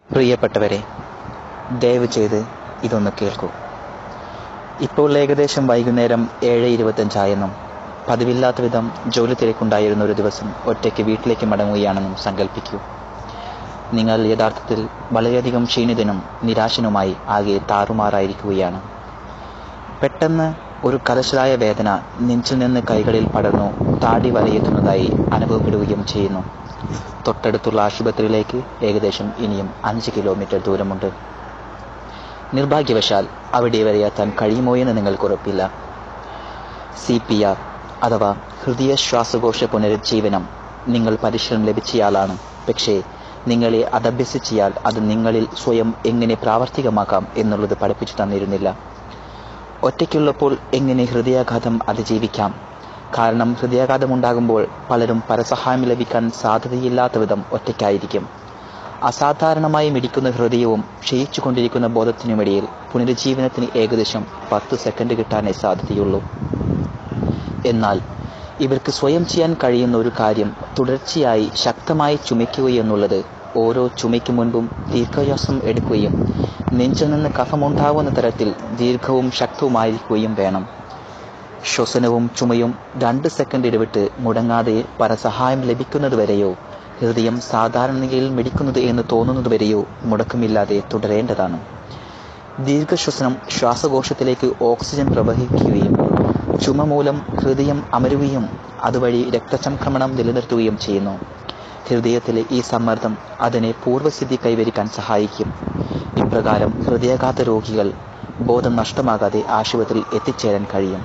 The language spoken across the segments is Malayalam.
പ്രിയപ്പെട്ടവരെ, ദയവ് ചെയ്ത് ഇതൊന്ന് കേൾക്കൂ. ഇപ്പോൾ ഏകദേശം വൈകുന്നേരം 7:25 പതിവില്ലാത്ത വിധം ജോലി തിരക്കുണ്ടായിരുന്ന ഒരു ദിവസം ഒറ്റയ്ക്ക് വീട്ടിലേക്ക് മടങ്ങുകയാണെന്നും സങ്കല്പിക്കൂ. നിങ്ങൾ യഥാർത്ഥത്തിൽ വളരെയധികം ക്ഷീണിതനും നിരാശനുമായി ആകെ താറുമാറായിരിക്കുകയാണ്. പെട്ടെന്ന് ഒരു കലശലായ വേദന നെഞ്ചിൽ നിന്ന് കൈകളിൽ പടർന്നു താടി വരെയെത്തുന്നതായി അനുഭവപ്പെടുകയും ചെയ്യുന്നു. തൊട്ടടുത്തുള്ള ആശുപത്രിയിലേക്ക് ഏകദേശം ഇനിയും 5 കിലോമീറ്റർ ദൂരമുണ്ട്. നിർഭാഗ്യവശാൽ അവിടെ വരെ എത്താൻ കഴിയുമോ എന്ന് നിങ്ങൾക്ക് ഉറപ്പില്ല. CPR അഥവാ ഹൃദയ ശ്വാസകോശ പുനരുജ്ജീവനം നിങ്ങൾ പരിശീലനം ലഭിച്ചയാളാണ്. പക്ഷേ നിങ്ങളെ അതഭ്യസിച്ചയാൾ അത് നിങ്ങളിൽ സ്വയം എങ്ങനെ പ്രാവർത്തികമാക്കാം എന്നുള്ളത് പഠിപ്പിച്ചു തന്നിരുന്നില്ല. ഒറ്റയ്ക്കുള്ളപ്പോൾ എങ്ങനെ ഹൃദയാഘാതം അതിജീവിക്കാം? കാരണം ഹൃദയാഘാതമുണ്ടാകുമ്പോൾ പലരും പരസഹായം ലഭിക്കാൻ സാധ്യതയില്ലാത്ത വിധം ഒറ്റയ്ക്കായിരിക്കും. അസാധാരണമായി മിടിക്കുന്ന ഹൃദയവും ക്ഷയിച്ചുകൊണ്ടിരിക്കുന്ന ബോധത്തിനുമിടയിൽ പുനരുജ്ജീവനത്തിന് ഏകദേശം 10 സെക്കൻഡ് കിട്ടാനേ സാധ്യതയുള്ളൂ. എന്നാൽ ഇവർക്ക് സ്വയം ചെയ്യാൻ കഴിയുന്ന ഒരു കാര്യം തുടർച്ചയായി ശക്തമായി ചുമയ്ക്കുകയെന്നുള്ളത്. ഓരോ ചുമയ്ക്ക് മുൻപും ദീർഘശ്വാസം എടുക്കുകയും നെഞ്ചിൽ നിന്ന് കഫമുണ്ടാവുന്ന തരത്തിൽ ദീർഘവും ശക്തവുമായിരിക്കുകയും വേണം. ശ്വസനവും ചുമയും 2 സെക്കൻഡ് ഇടവിട്ട് മുടങ്ങാതെ പരസഹായം ലഭിക്കുന്നതുവരെയോ ഹൃദയം സാധാരണ നിലയിൽ മിടിക്കുന്നത് എന്ന് തോന്നുന്നതുവരെയോ മുടക്കമില്ലാതെ തുടരേണ്ടതാണ്. ദീർഘശ്വസനം ശ്വാസകോശത്തിലേക്ക് ഓക്സിജൻ പ്രവഹിക്കുകയും ചുമ മൂലം ഹൃദയം അമരുകയും അതുവഴി രക്തചംക്രമണം നിലനിർത്തുകയും ചെയ്യുന്നു. ഹൃദയത്തിലെ ഈ സമ്മർദ്ദം അതിനെ പൂർവ്വസ്ഥിതി കൈവരിക്കാൻ സഹായിക്കും. ഇപ്രകാരം ഹൃദയാഘാത രോഗികൾ ബോധം നഷ്ടമാകാതെ ആശുപത്രിയിൽ എത്തിച്ചേരാൻ കഴിയും.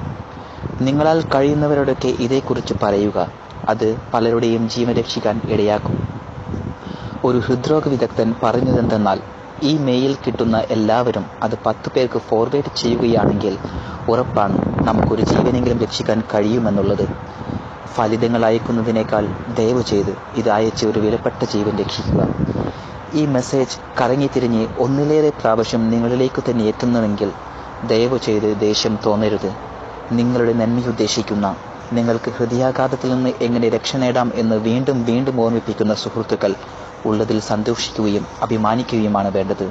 നിങ്ങളാൽ കഴിയുന്നവരോടൊക്കെ ഇതേക്കുറിച്ച് പറയുക. അത് പലരുടെയും ജീവൻ രക്ഷിക്കാൻ ഇടയാക്കും. ഒരു ഹൃദ്രോഗ വിദഗ്ധൻ പറഞ്ഞതെന്തെന്നാൽ, ഈ മെയിൽ കിട്ടുന്ന എല്ലാവരും അത് 10 പേർക്ക് ഫോർവേഡ് ചെയ്യുകയാണെങ്കിൽ ഉറപ്പാണ് നമുക്കൊരു ജീവനെങ്കിലും രക്ഷിക്കാൻ കഴിയുമെന്നുള്ളത്. ഫലിതങ്ങൾ അയക്കുന്നതിനേക്കാൾ ദയവ് ചെയ്ത് ഇത് അയച്ച് ഒരു വിലപ്പെട്ട ജീവൻ രക്ഷിക്കുക. ഈ മെസ്സേജ് കറങ്ങിത്തിരിഞ്ഞ് ഒന്നിലേറെ പ്രാവശ്യം നിങ്ങളിലേക്ക് തന്നെ എത്തുന്നുവെങ്കിൽ ദയവ് ചെയ്ത് ദേഷ്യം തോന്നരുത്. നിങ്ങളുടെ നന്മയുദ്ദേശിക്കുന്ന, നിങ്ങൾക്ക് ഹൃദയാഘാതത്തിൽ നിന്ന് എങ്ങനെ രക്ഷ നേടാം എന്ന് വീണ്ടും വീണ്ടും ഓർമ്മിപ്പിക്കുന്ന സുഹൃത്തുക്കൾ ഉള്ളതിൽ സന്തോഷിക്കുകയും അഭിമാനിക്കുകയുമാണ് വേണ്ടത്.